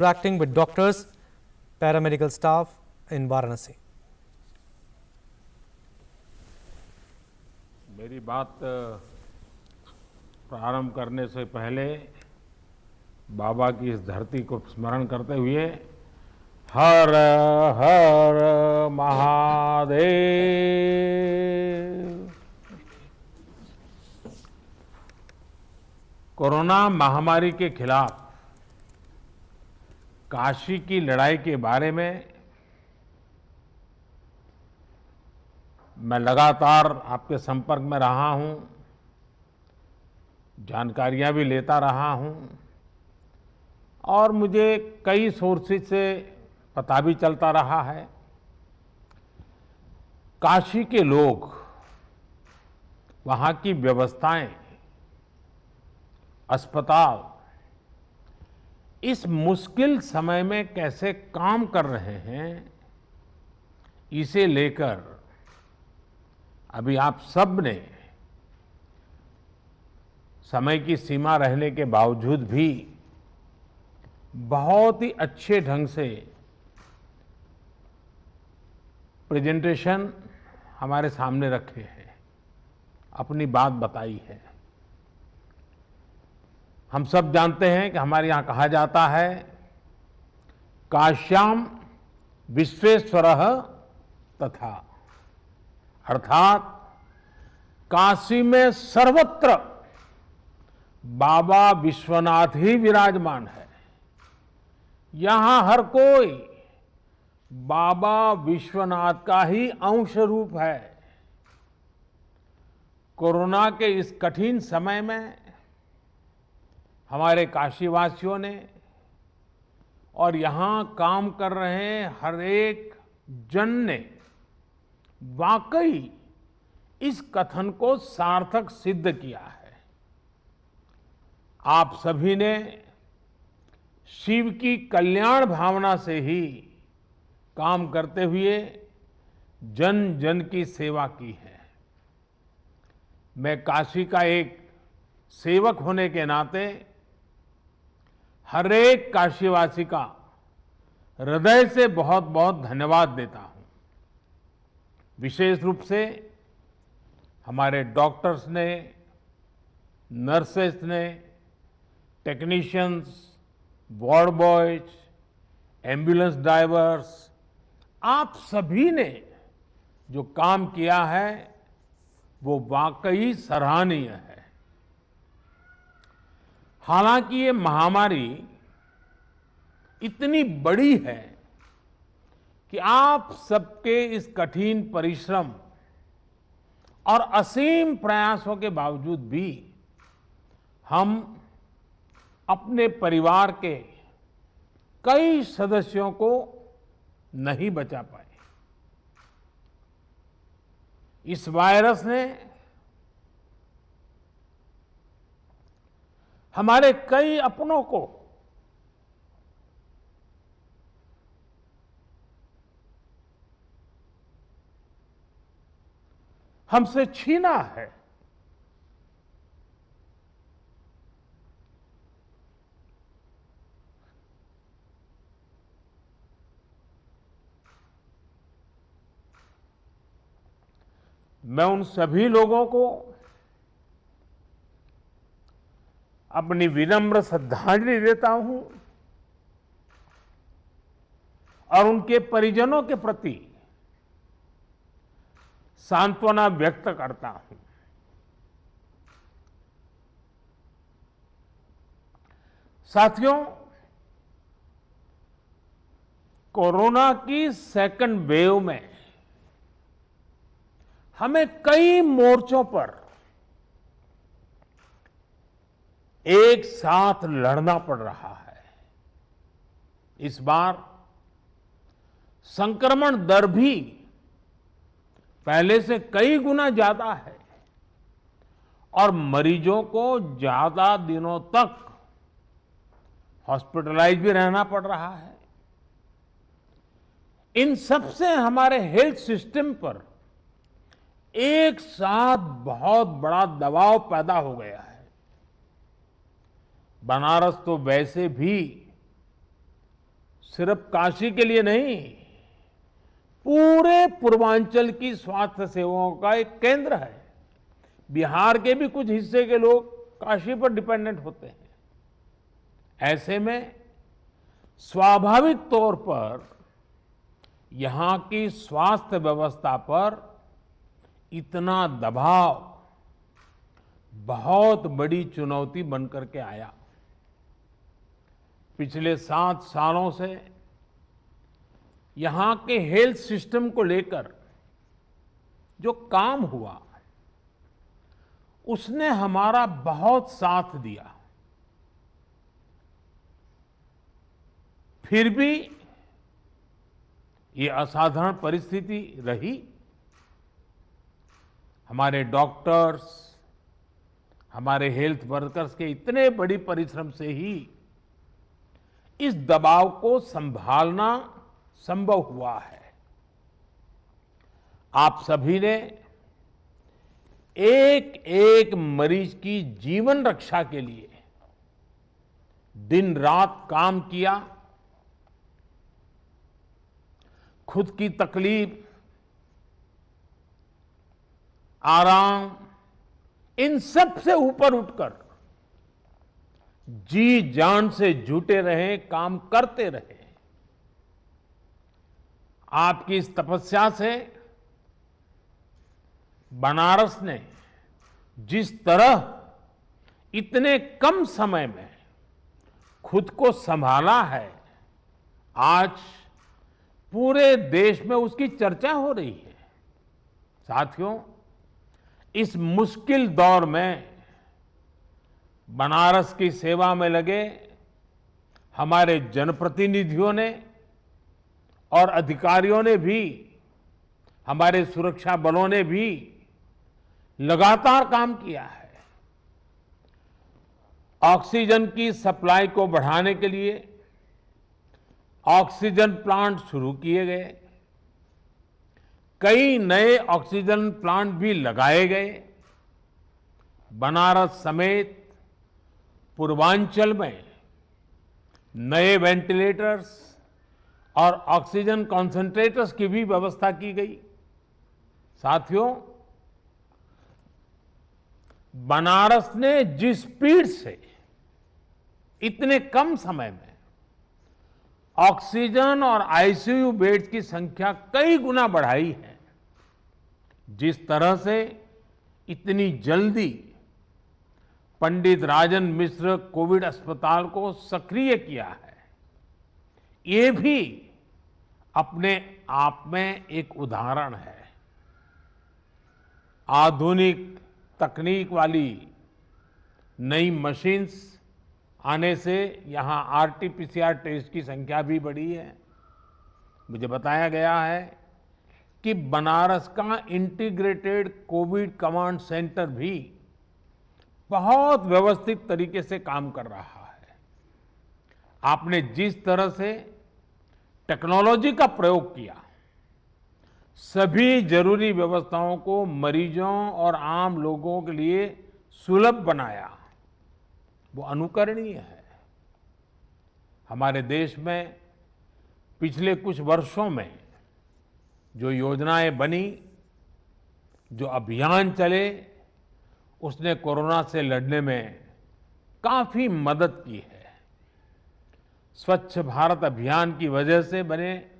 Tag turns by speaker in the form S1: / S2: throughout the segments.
S1: interacting with doctors, paramedical staff in Varanasi.
S2: मेरी बात प्रारंभ करने से पहले बाबा की इस धरती को स्मरण करते हुए हर हर महादेव। कोरोना महामारी के खिलाफ काशी की लड़ाई के बारे में मैं लगातार आपके संपर्क में रहा हूं, जानकारियां भी लेता रहा हूं और मुझे कई सोर्सेज से पता भी चलता रहा है। काशी के लोग, वहां की व्यवस्थाएं, अस्पताल इस मुश्किल समय में कैसे काम कर रहे हैं, इसे लेकर अभी आप सब ने समय की सीमा रहने के बावजूद भी बहुत ही अच्छे ढंग से प्रेजेंटेशन हमारे सामने रखे हैं, अपनी बात बताई है। हम सब जानते हैं कि हमारे यहाँ कहा जाता है, काश्याम विश्वेश्वरः तथा, अर्थात काशी में सर्वत्र बाबा विश्वनाथ ही विराजमान है। यहां हर कोई बाबा विश्वनाथ का ही अंश रूप है। कोरोना के इस कठिन समय में हमारे काशीवासियों ने और यहां काम कर रहे हर एक जन ने वाकई इस कथन को सार्थक सिद्ध किया है। आप सभी ने शिव की कल्याण भावना से ही काम करते हुए जन जन की सेवा की है। मैं काशी का एक सेवक होने के नाते हर एक काशीवासी का हृदय से बहुत बहुत धन्यवाद देता हूं। विशेष रूप से हमारे डॉक्टर्स ने, नर्सेस ने, technicians, ward boys, ambulance drivers, आप सभी ने जो काम किया है वो वाकई सराहनीय है। हालांकि ये महामारी इतनी बड़ी है कि आप सबके इस कठिन परिश्रम और असीम प्रयासों के बावजूद भी हम अपने परिवार के कई सदस्यों को नहीं बचा पाए। इस वायरस ने हमारे कई अपनों को हमसे छीना है। मैं उन सभी लोगों को अपनी विनम्र श्रद्धांजलि देता हूं और उनके परिजनों के प्रति सांत्वना व्यक्त करता हूं। साथियों, कोरोना की सेकंड वेव में हमें कई मोर्चों पर एक साथ लड़ना पड़ रहा है। इस बार संक्रमण दर भी पहले से कई गुना ज्यादा है और मरीजों को ज्यादा दिनों तक हॉस्पिटलाइज भी रहना पड़ रहा है। इन सब से हमारे हेल्थ सिस्टम पर एक साथ बहुत बड़ा दबाव पैदा हो गया है। बनारस तो वैसे भी सिर्फ काशी के लिए नहीं, पूरे पूर्वांचल की स्वास्थ्य सेवाओं का एक केंद्र है। बिहार के भी कुछ हिस्से के लोग काशी पर डिपेंडेंट होते हैं। ऐसे में स्वाभाविक तौर पर यहां की स्वास्थ्य व्यवस्था पर इतना दबाव बहुत बड़ी चुनौती बनकर के आया। पिछले 7 सालों से यहां के हेल्थ सिस्टम को लेकर जो काम हुआ, उसने हमारा बहुत साथ दिया। फिर भी ये असाधारण परिस्थिति रही। हमारे डॉक्टर्स, हमारे हेल्थ वर्कर्स के इतने बड़ी परिश्रम से ही इस दबाव को संभालना संभव हुआ है। आप सभी ने एक एक मरीज की जीवन रक्षा के लिए दिन रात काम किया। खुद की तकलीफ, आराम, इन सब से ऊपर उठकर जी जान से जुटे रहे, काम करते रहे। आपकी इस तपस्या से बनारस ने जिस तरह इतने कम समय में खुद को संभाला है, आज पूरे देश में उसकी चर्चा हो रही है। साथियों, इस मुश्किल दौर में बनारस की सेवा में लगे हमारे जनप्रतिनिधियों ने और अधिकारियों ने भी, हमारे सुरक्षा बलों ने भी लगातार काम किया है। ऑक्सीजन की सप्लाई को बढ़ाने के लिए ऑक्सीजन प्लांट शुरू किए गए, कई नए ऑक्सीजन प्लांट भी लगाए गए। बनारस समेत पूर्वांचल में नए वेंटिलेटर्स और ऑक्सीजन कॉन्सेंट्रेटर्स की भी व्यवस्था की गई। साथियों, बनारस ने जिस स्पीड से इतने कम समय में ऑक्सीजन और आईसीयू बेड्स की संख्या कई गुना बढ़ाई है, जिस तरह से इतनी जल्दी पंडित राजन मिश्र कोविड अस्पताल को सक्रिय किया है, ये भी अपने आप में एक उदाहरण है। आधुनिक तकनीक वाली नई मशीन्स आने से यहां आरटीपीसीआर टेस्ट की संख्या भी बढ़ी है। मुझे बताया गया है कि बनारस का इंटीग्रेटेड कोविड कमांड सेंटर भी बहुत व्यवस्थित तरीके से काम कर रहा है। आपने जिस तरह से टेक्नोलॉजी का प्रयोग किया, सभी जरूरी व्यवस्थाओं को मरीजों और आम लोगों के लिए सुलभ बनाया, वो अनुकरणीय है। हमारे देश में पिछले कुछ वर्षों में जो योजनाएं बनी, जो अभियान चले, उसने कोरोना से लड़ने में काफी मदद की है। स्वच्छ भारत अभियान की वजह से बने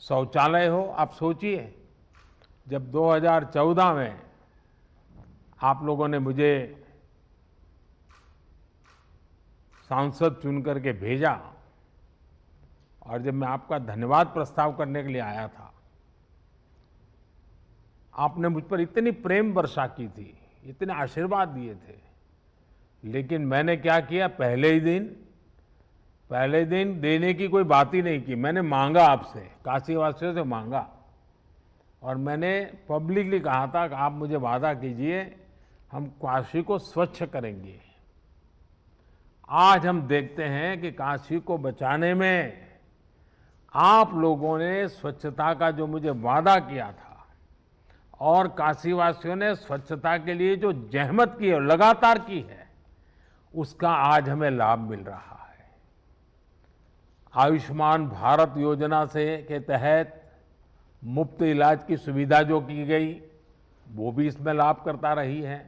S2: शौचालय हो, आप सोचिए, जब 2014 में आप लोगों ने मुझे सांसद चुन करके भेजा और जब मैं आपका धन्यवाद प्रस्ताव करने के लिए आया था, आपने मुझ पर इतनी प्रेम वर्षा की थी, इतने आशीर्वाद दिए थे, लेकिन मैंने क्या किया, पहले ही दिन देने की कोई बात ही नहीं की। मैंने मांगा, आपसे, काशीवासियों से मांगा, और मैंने पब्लिकली कहा था कि आप मुझे वादा कीजिए, हम काशी को स्वच्छ करेंगे। आज हम देखते हैं कि काशी को बचाने में आप लोगों ने स्वच्छता का जो मुझे वादा किया था और काशीवासियों ने स्वच्छता के लिए जो जहमत की है, लगातार की है, उसका आज हमें लाभ मिल रहा है। आयुष्मान भारत योजना से के तहत मुफ्त इलाज की सुविधा जो की गई वो भी इसमें लाभ करता रही है।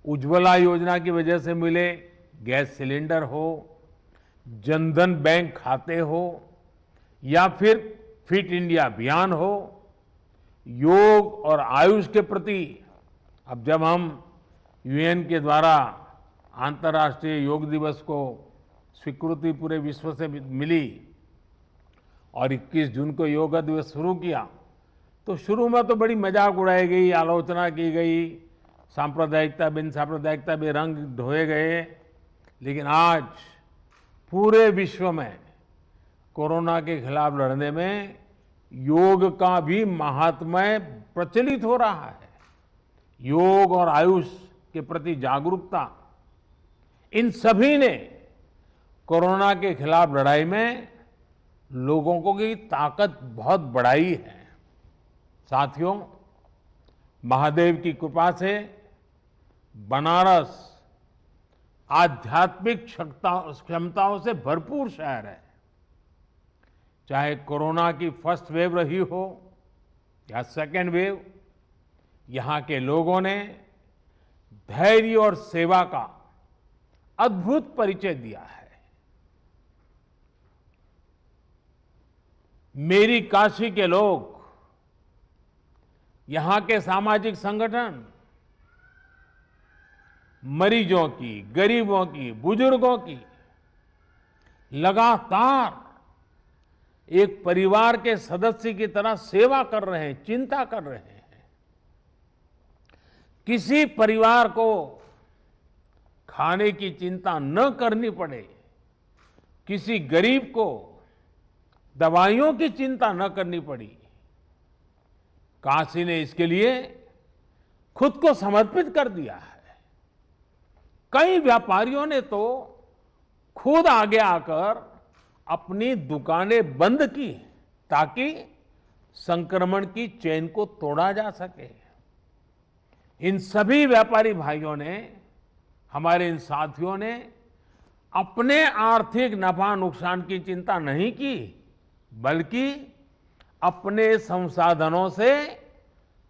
S2: उज्ज्वला योजना की वजह से मिले गैस सिलेंडर हो, जनधन बैंक खाते हो या फिर फिट इंडिया अभियान हो, योग और आयुष के प्रति अब जब हम यूएन के द्वारा अंतर्राष्ट्रीय योग दिवस को स्वीकृति पूरे विश्व से मिली और 21 जून को योग दिवस शुरू किया, तो शुरू में तो बड़ी मजाक उड़ाई गई, आलोचना की गई, सांप्रदायिकता बिन सांप्रदायिकता में रंग ढोए गए। लेकिन आज पूरे विश्व में कोरोना के खिलाफ लड़ने में योग का भी महात्म्य प्रचलित हो रहा है। योग और आयुष के प्रति जागरूकता, इन सभी ने कोरोना के खिलाफ लड़ाई में लोगों को की ताकत बहुत बढ़ाई है। साथियों, महादेव की कृपा से बनारस आध्यात्मिक क्षमताओं से भरपूर शहर है। चाहे कोरोना की फर्स्ट वेव रही हो या सेकेंड वेव, यहां के लोगों ने धैर्य और सेवा का अद्भुत परिचय दिया है। मेरी काशी के लोग, यहां के सामाजिक संगठन मरीजों की, गरीबों की, बुजुर्गों की लगातार एक परिवार के सदस्य की तरह सेवा कर रहे हैं, चिंता कर रहे हैं। किसी परिवार को खाने की चिंता न करनी पड़े, किसी गरीब को दवाइयों की चिंता न करनी पड़ी, काशी ने इसके लिए खुद को समर्पित कर दिया है। कई व्यापारियों ने तो खुद आगे आकर अपनी दुकानें बंद की ताकि संक्रमण की चेन को तोड़ा जा सके। इन सभी व्यापारी भाइयों ने, हमारे इन साथियों ने अपने आर्थिक नफा नुकसान की चिंता नहीं की, बल्कि अपने संसाधनों से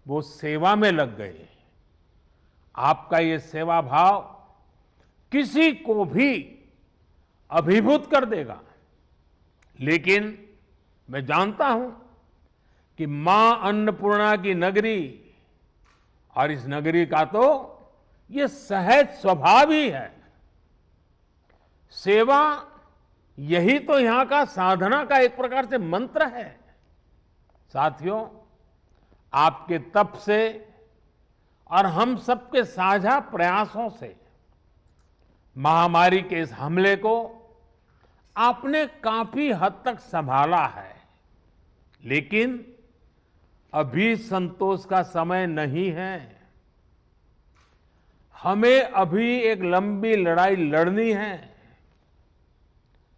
S2: वो सेवा में लग गए। आपका ये सेवा भाव किसी को भी अभिभूत कर देगा। लेकिन मैं जानता हूं कि मां अन्नपूर्णा की नगरी और इस नगरी का तो ये सहज स्वभाव ही है। सेवा यही तो यहां का साधना का एक प्रकार से मंत्र है। साथियों, आपके तप से और हम सबके साझा प्रयासों से महामारी के इस हमले को आपने काफी हद तक संभाला है। लेकिन अभी संतोष का समय नहीं है। हमें अभी एक लंबी लड़ाई लड़नी है।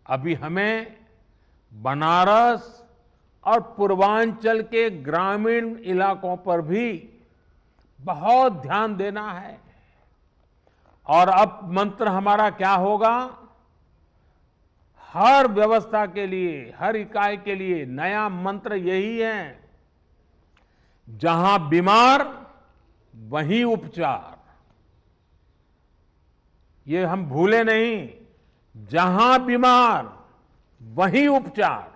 S2: अभी हमें बनारस और पूर्वांचल के ग्रामीण इलाकों पर भी बहुत ध्यान देना है। और अब मंत्र हमारा क्या होगा? हर व्यवस्था के लिए, हर इकाई के लिए नया मंत्र यही है, जहां बीमार वहीं उपचार। ये हम भूले नहीं, जहां बीमार वहीं उपचार।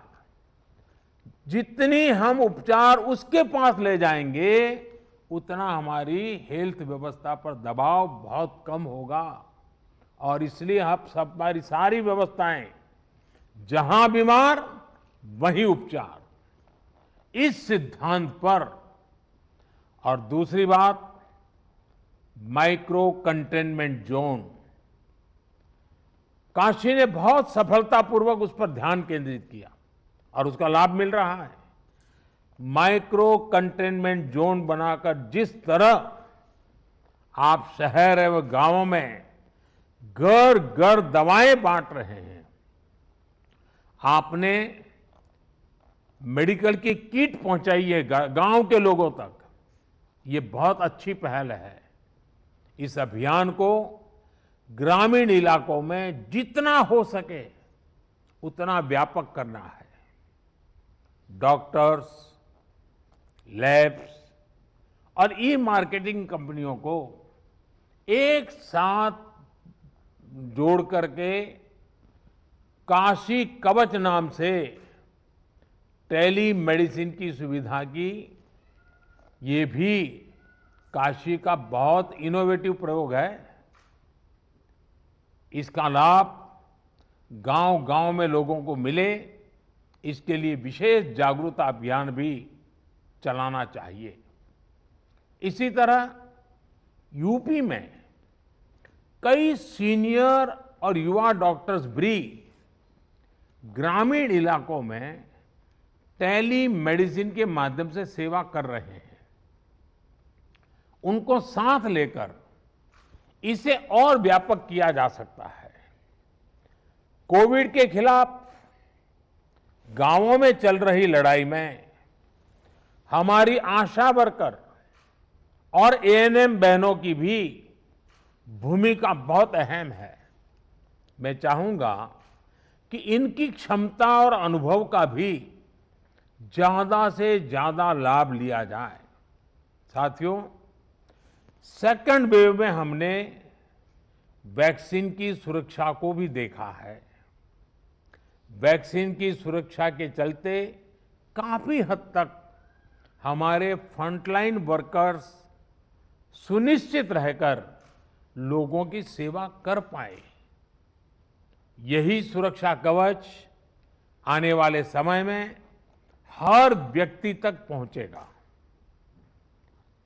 S2: जितनी हम उपचार उसके पास ले जाएंगे, उतना हमारी हेल्थ व्यवस्था पर दबाव बहुत कम होगा। और इसलिए अब सब हमारी सारी व्यवस्थाएं, जहां बीमार वहीं उपचार, इस सिद्धांत पर। और दूसरी बात, माइक्रो कंटेनमेंट जोन, काशी ने बहुत सफलतापूर्वक उस पर ध्यान केंद्रित किया और उसका लाभ मिल रहा है। माइक्रो कंटेनमेंट जोन बनाकर जिस तरह आप शहर एवं गांवों में घर घर दवाएं बांट रहे हैं, आपने मेडिकल की किट पहुंचाई है गांव के लोगों तक, ये बहुत अच्छी पहल है। इस अभियान को ग्रामीण इलाकों में जितना हो सके उतना व्यापक करना है। डॉक्टर्स, लैब्स और ई मार्केटिंग कंपनियों को एक साथ जोड़ करके काशी कवच नाम से टेली मेडिसिन की सुविधा की, ये भी काशी का बहुत इनोवेटिव प्रयोग है। इसका लाभ गांव-गांव में लोगों को मिले, इसके लिए विशेष जागरूकता अभियान भी चलाना चाहिए। इसी तरह यूपी में कई सीनियर और युवा डॉक्टर्स भी ग्रामीण इलाकों में टेली मेडिसिन के माध्यम से सेवा कर रहे हैं। उनको साथ लेकर इसे और व्यापक किया जा सकता है। कोविड के खिलाफ गांवों में चल रही लड़ाई में हमारी आशा वर्कर और एएनएम बहनों की भी भूमिका बहुत अहम है। मैं चाहूंगा कि इनकी क्षमता और अनुभव का भी ज्यादा से ज्यादा लाभ लिया जाए। साथियों, सेकंड वेव में हमने वैक्सीन की सुरक्षा को भी देखा है। वैक्सीन की सुरक्षा के चलते काफी हद तक हमारे फ्रंटलाइन वर्कर्स सुनिश्चित रहकर लोगों की सेवा कर पाए। यही सुरक्षा कवच आने वाले समय में हर व्यक्ति तक पहुंचेगा।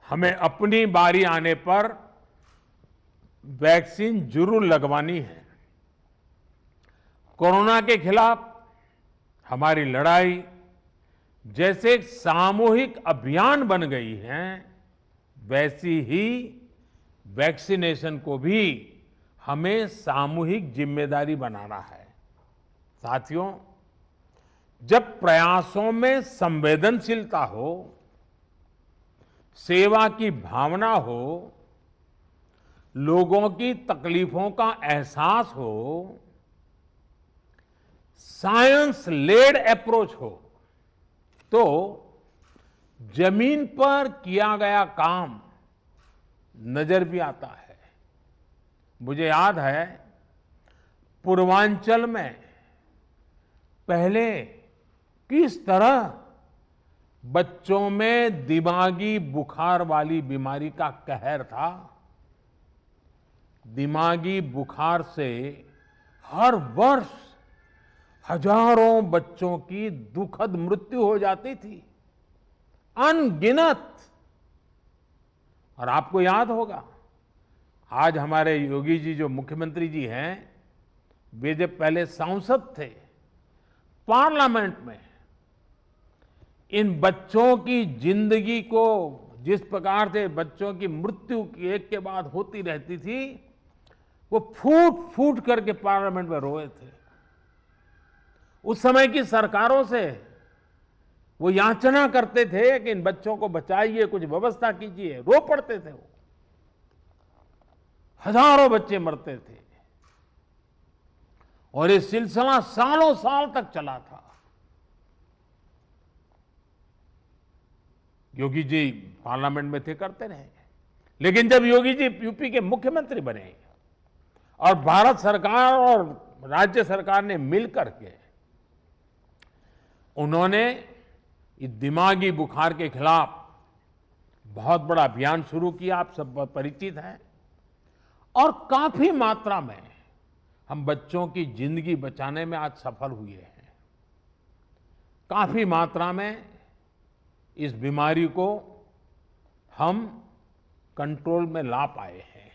S2: हमें अपनी बारी आने पर वैक्सीन जरूर लगवानी है। कोरोना के खिलाफ हमारी लड़ाई जैसे एक सामूहिक अभियान बन गई है, वैसी ही वैक्सीनेशन को भी हमें सामूहिक जिम्मेदारी बनाना है। साथियों, जब प्रयासों में संवेदनशीलता हो, सेवा की भावना हो, लोगों की तकलीफों का एहसास हो, साइंस लेड अप्रोच हो, तो जमीन पर किया गया काम नजर भी आता है। मुझे याद है पूर्वांचल में पहले किस तरह बच्चों में दिमागी बुखार वाली बीमारी का कहर था। दिमागी बुखार से हर वर्ष हजारों बच्चों की दुखद मृत्यु हो जाती थी, अनगिनत। और आपको याद होगा, आज हमारे योगी जी जो मुख्यमंत्री जी हैं, वे जब पहले सांसद थे, पार्लियामेंट में इन बच्चों की जिंदगी को जिस प्रकार से बच्चों की मृत्यु एक के बाद होती रहती थी, वो फूट फूट करके पार्लियामेंट में रोए थे। उस समय की सरकारों से वो याचना करते थे कि इन बच्चों को बचाइए, कुछ व्यवस्था कीजिए, रो पड़ते थे वो। हजारों बच्चे मरते थे और ये सिलसिला सालों साल तक चला था। योगी जी पार्लियामेंट में थे, करते रहे। लेकिन जब योगी जी यूपी के मुख्यमंत्री बने और भारत सरकार और राज्य सरकार ने मिलकर के उन्होंने इस दिमागी बुखार के खिलाफ बहुत बड़ा अभियान शुरू किया, आप सब परिचित हैं, और काफी मात्रा में हम बच्चों की जिंदगी बचाने में आज सफल हुए हैं। काफी मात्रा में इस बीमारी को हम कंट्रोल में ला पाए हैं।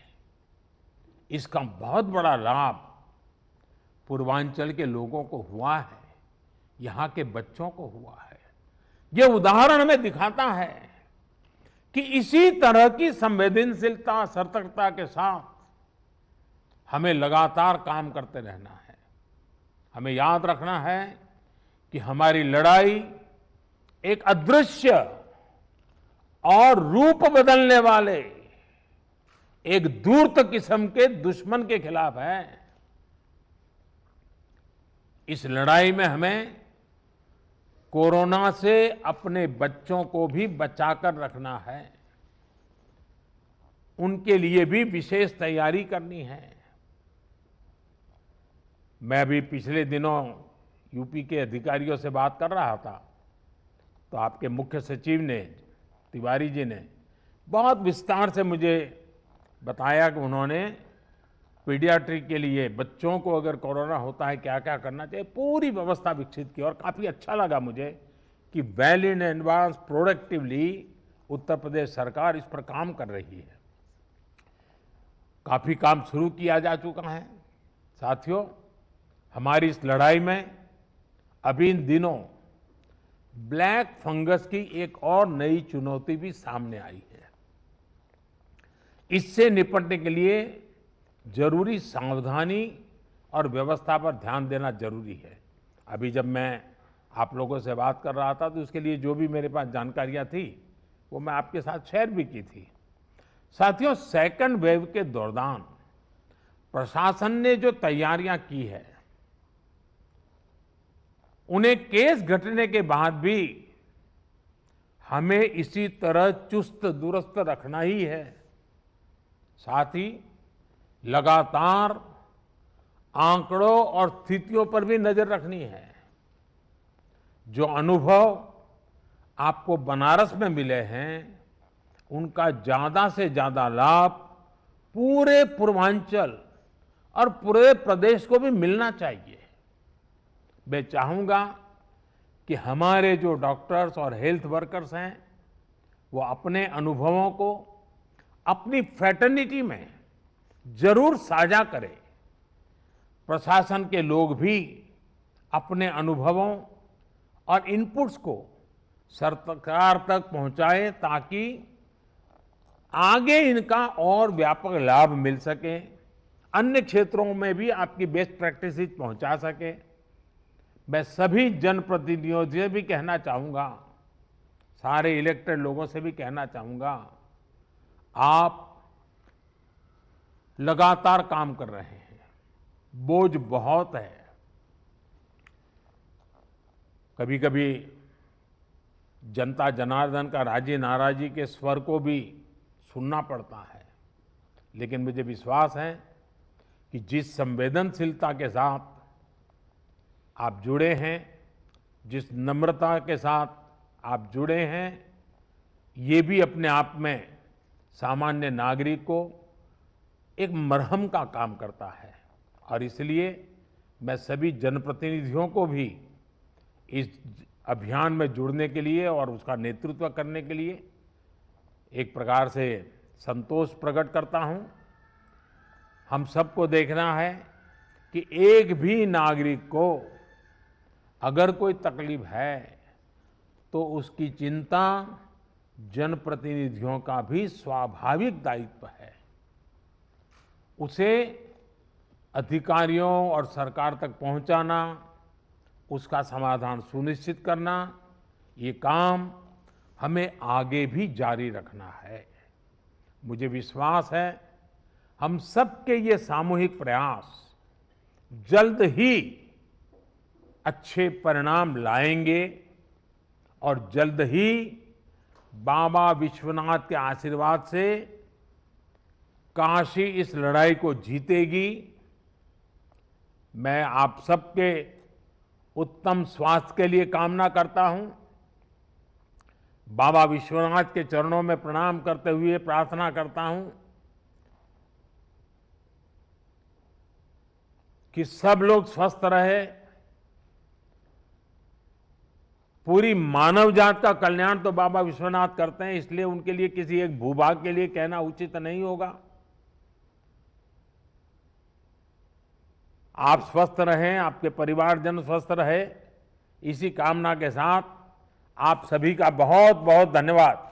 S2: इसका बहुत बड़ा लाभ पूर्वांचल के लोगों को हुआ है, यहां के बच्चों को हुआ है। यह उदाहरण हमें दिखाता है कि इसी तरह की संवेदनशीलता, सतर्कता के साथ हमें लगातार काम करते रहना है। हमें याद रखना है कि हमारी लड़ाई एक अदृश्य और रूप बदलने वाले एक धूर्त किस्म के दुश्मन के खिलाफ है। इस लड़ाई में हमें कोरोना से अपने बच्चों को भी बचाकर रखना है, उनके लिए भी विशेष तैयारी करनी है। मैं अभी पिछले दिनों यूपी के अधिकारियों से बात कर रहा था, तो आपके मुख्य सचिव ने, तिवारी जी ने बहुत विस्तार से मुझे बताया कि उन्होंने पीडियाट्रिक के लिए बच्चों को अगर कोरोना होता है क्या क्या करना चाहिए, पूरी व्यवस्था विकसित की। और काफ़ी अच्छा लगा मुझे कि well in advance productively Uttar Pradesh सरकार इस पर काम कर रही है। काफ़ी काम शुरू किया जा चुका है। साथियों, हमारी इस लड़ाई में अभी इन दिनों ब्लैक फंगस की एक और नई चुनौती भी सामने आई है। इससे निपटने के लिए जरूरी सावधानी और व्यवस्था पर ध्यान देना जरूरी है। अभी जब मैं आप लोगों से बात कर रहा था तो उसके लिए जो भी मेरे पास जानकारियां थी वो मैं आपके साथ शेयर भी की थी। साथियों, सेकंड वेव के दौरान प्रशासन ने जो तैयारियां की है, उन्हें केस घटने के बाद भी हमें इसी तरह चुस्त दुरुस्त रखना ही है। साथ ही लगातार आंकड़ों और स्थितियों पर भी नजर रखनी है। जो अनुभव आपको बनारस में मिले हैं, उनका ज्यादा से ज्यादा लाभ पूरे पूर्वांचल और पूरे प्रदेश को भी मिलना चाहिए। मैं चाहूंगा कि हमारे जो डॉक्टर्स और हेल्थ वर्कर्स हैं, वो अपने अनुभवों को अपनी फ्रेटर्निटी में जरूर साझा करें। प्रशासन के लोग भी अपने अनुभवों और इनपुट्स को सरकार तक पहुंचाएं ताकि आगे इनका और व्यापक लाभ मिल सके, अन्य क्षेत्रों में भी आपकी बेस्ट प्रैक्टिसेस पहुंचा सके। मैं सभी जनप्रतिनिधियों से भी कहना चाहूंगा, सारे इलेक्टेड लोगों से भी कहना चाहूंगा, आप लगातार काम कर रहे हैं, बोझ बहुत है। कभी कभी जनता जनार्दन का राजी नाराजी के स्वर को भी सुनना पड़ता है, लेकिन मुझे विश्वास है कि जिस संवेदनशीलता के साथ आप जुड़े हैं, जिस नम्रता के साथ आप जुड़े हैं, ये भी अपने आप में सामान्य नागरिक को एक मरहम का काम करता है। और इसलिए मैं सभी जनप्रतिनिधियों को भी इस अभियान में जुड़ने के लिए और उसका नेतृत्व करने के लिए एक प्रकार से संतोष प्रकट करता हूं। हम सबको देखना है कि एक भी नागरिक को अगर कोई तकलीफ है तो उसकी चिंता जनप्रतिनिधियों का भी स्वाभाविक दायित्व है। उसे अधिकारियों और सरकार तक पहुंचाना, उसका समाधान सुनिश्चित करना, ये काम हमें आगे भी जारी रखना है। मुझे विश्वास है हम सबके ये सामूहिक प्रयास जल्द ही अच्छे परिणाम लाएंगे और जल्द ही बाबा विश्वनाथ के आशीर्वाद से काशी इस लड़ाई को जीतेगी। मैं आप सबके उत्तम स्वास्थ्य के लिए कामना करता हूं। बाबा विश्वनाथ के चरणों में प्रणाम करते हुए प्रार्थना करता हूं कि सब लोग स्वस्थ रहे। पूरी मानव जात का कल्याण तो बाबा विश्वनाथ करते हैं, इसलिए उनके लिए किसी एक भूभाग के लिए कहना उचित नहीं होगा। आप स्वस्थ रहें, आपके परिवारजन स्वस्थ रहे, इसी कामना के साथ आप सभी का बहुत बहुत धन्यवाद।